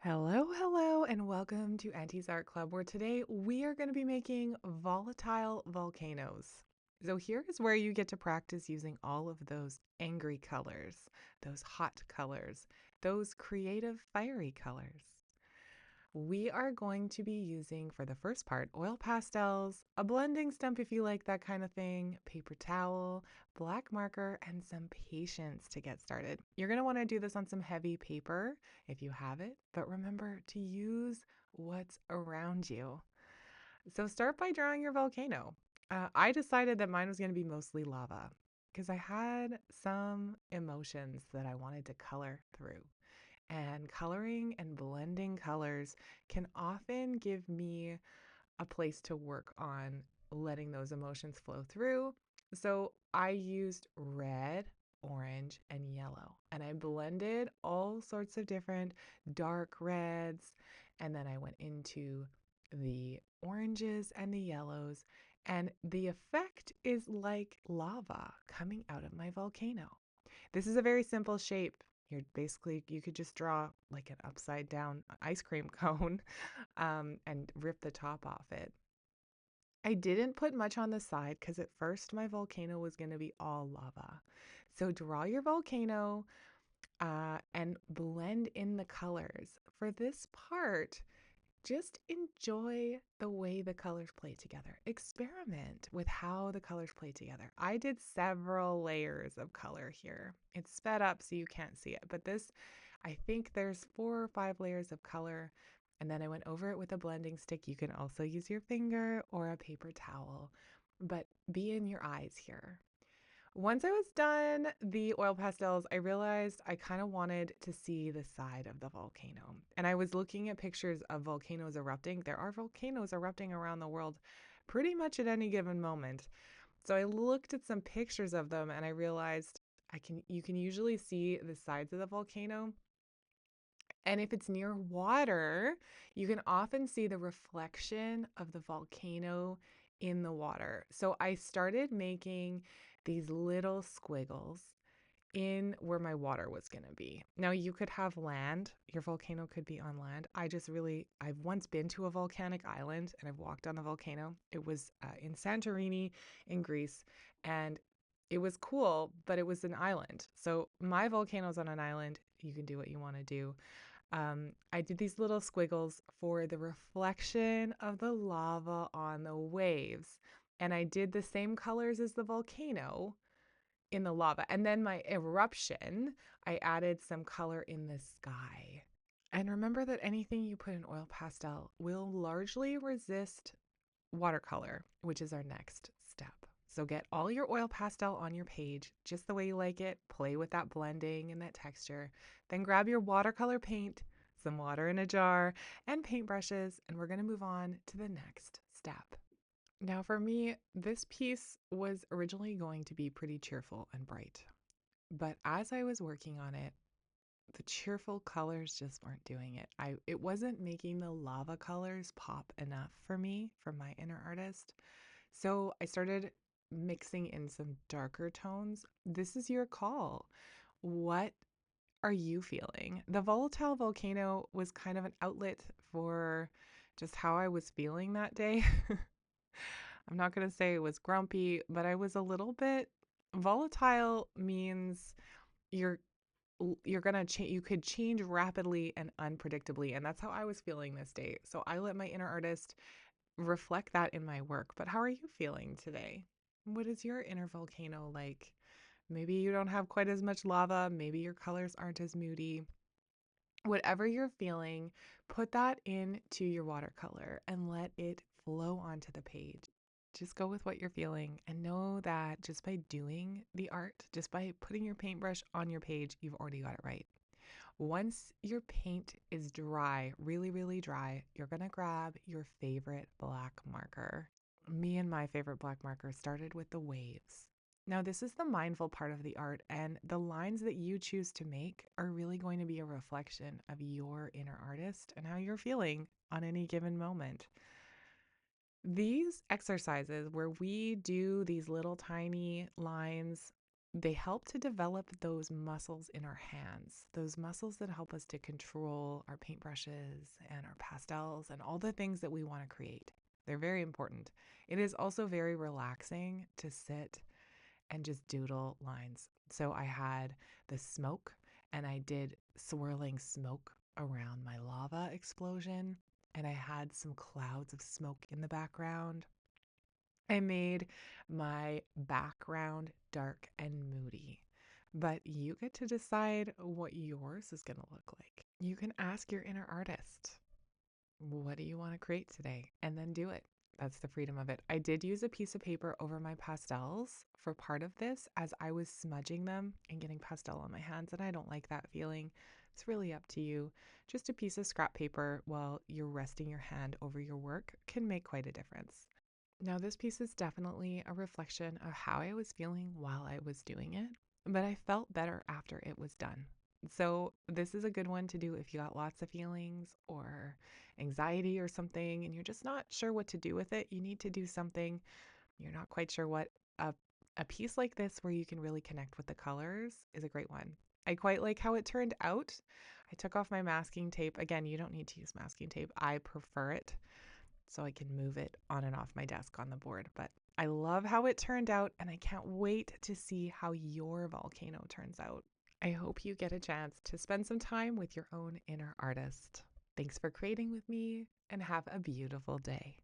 Hello, hello, and welcome to Auntie's Art Club, where today we are going to be making volatile volcanoes. So, here is where you get to practice using all of those angry colors, those hot colors, those creative, fiery colors. We are going to be using, for the first part, oil pastels, a blending stump if you like that kind of thing, paper towel, black marker, and some patience to get started. You're going to want to do this on some heavy paper if you have it, but remember to use what's around you. So start by drawing your volcano. I decided that mine was going to be mostly lava because I had some emotions that I wanted to color through. And coloring and blending colors can often give me a place to work on letting those emotions flow through. So I used red, orange, and yellow, and I blended all sorts of different dark reds. And then I went into the oranges and the yellows, and the effect is like lava coming out of my volcano. This is a very simple shape. You could just draw like an upside down ice cream cone and rip the top off it. I didn't put much on the side because at first my volcano was going to be all lava. So draw your volcano and blend in the colors. For this part, just enjoy the way the colors play together. Experiment with how the colors play together. I did several layers of color here. It's sped up so you can't see it, but I think there's 4 or 5 layers of color. And then I went over it with a blending stick. You can also use your finger or a paper towel, but be in your eyes here. Once I was done the oil pastels, I realized I kind of wanted to see the side of the volcano. And I was looking at pictures of volcanoes erupting. There are volcanoes erupting around the world pretty much at any given moment. So I looked at some pictures of them and I realized you can usually see the sides of the volcano. And if it's near water, you can often see the reflection of the volcano in the water. So I started making these little squiggles in where my water was going to be. Now, you could have land, your volcano could be on land. I've once been to a volcanic island and I've walked on a volcano. It was in Santorini in Greece, and it was cool, but it was an island. So my volcano's on an island. You can do what you want to do. I did these little squiggles for the reflection of the lava on the waves. And I did the same colors as the volcano in the lava. And then my eruption, I added some color in the sky. And remember that anything you put in oil pastel will largely resist watercolor, which is our next step. So get all your oil pastel on your page just the way you like it. Play with that blending and that texture. Then grab your watercolor paint, some water in a jar, and paintbrushes, and we're going to move on to the next step. Now, for me, this piece was originally going to be pretty cheerful and bright. But as I was working on it, the cheerful colors just weren't doing it. It wasn't making the lava colors pop enough for me, for my inner artist. So I started mixing in some darker tones. This is your call. What are you feeling? The volatile volcano was kind of an outlet for just how I was feeling that day. I'm not going to say it was grumpy, but I was a little bit volatile means you're you're going to change, you could change rapidly and unpredictably, and that's how I was feeling this day. So I let my inner artist reflect that in my work. But how are you feeling today? What is your inner volcano like? Maybe you don't have quite as much lava, maybe your colors aren't as moody. Whatever you're feeling, put that into your watercolor and let it flow onto the page. Just go with what you're feeling and know that just by doing the art, just by putting your paintbrush on your page, you've already got it right. Once your paint is dry, really, really dry, you're going to grab your favorite black marker. Me and my favorite black marker started with the waves. Now, this is the mindful part of the art, and the lines that you choose to make are really going to be a reflection of your inner artist and how you're feeling on any given moment. These exercises where we do these little tiny lines they help to develop those muscles in our hands, those muscles that help us to control our paintbrushes and our pastels and all the things that we want to create. They're very important. It is also very relaxing to sit and just doodle lines. So I had the smoke and I did swirling smoke around my lava explosion, and I had some clouds of smoke in the background. I made my background dark and moody, but you get to decide what yours is going to look like. You can ask your inner artist, what do you want to create today? And then do it. That's the freedom of it. I did use a piece of paper over my pastels for part of this as I was smudging them and getting pastel on my hands, and I don't like that feeling. It's really up to you. Just a piece of scrap paper while you're resting your hand over your work can make quite a difference. Now, this piece is definitely a reflection of how I was feeling while I was doing it, but I felt better after it was done. So, this is a good one to do if you got lots of feelings or anxiety or something and you're just not sure what to do with it. You need to do something, you're not quite sure what. A piece like this where you can really connect with the colors is a great one. I quite like how it turned out. I took off my masking tape. Again, you don't need to use masking tape. I prefer it so I can move it on and off my desk on the board. But I love how it turned out, and I can't wait to see how your volcano turns out. I hope you get a chance to spend some time with your own inner artist. Thanks for creating with me, and have a beautiful day.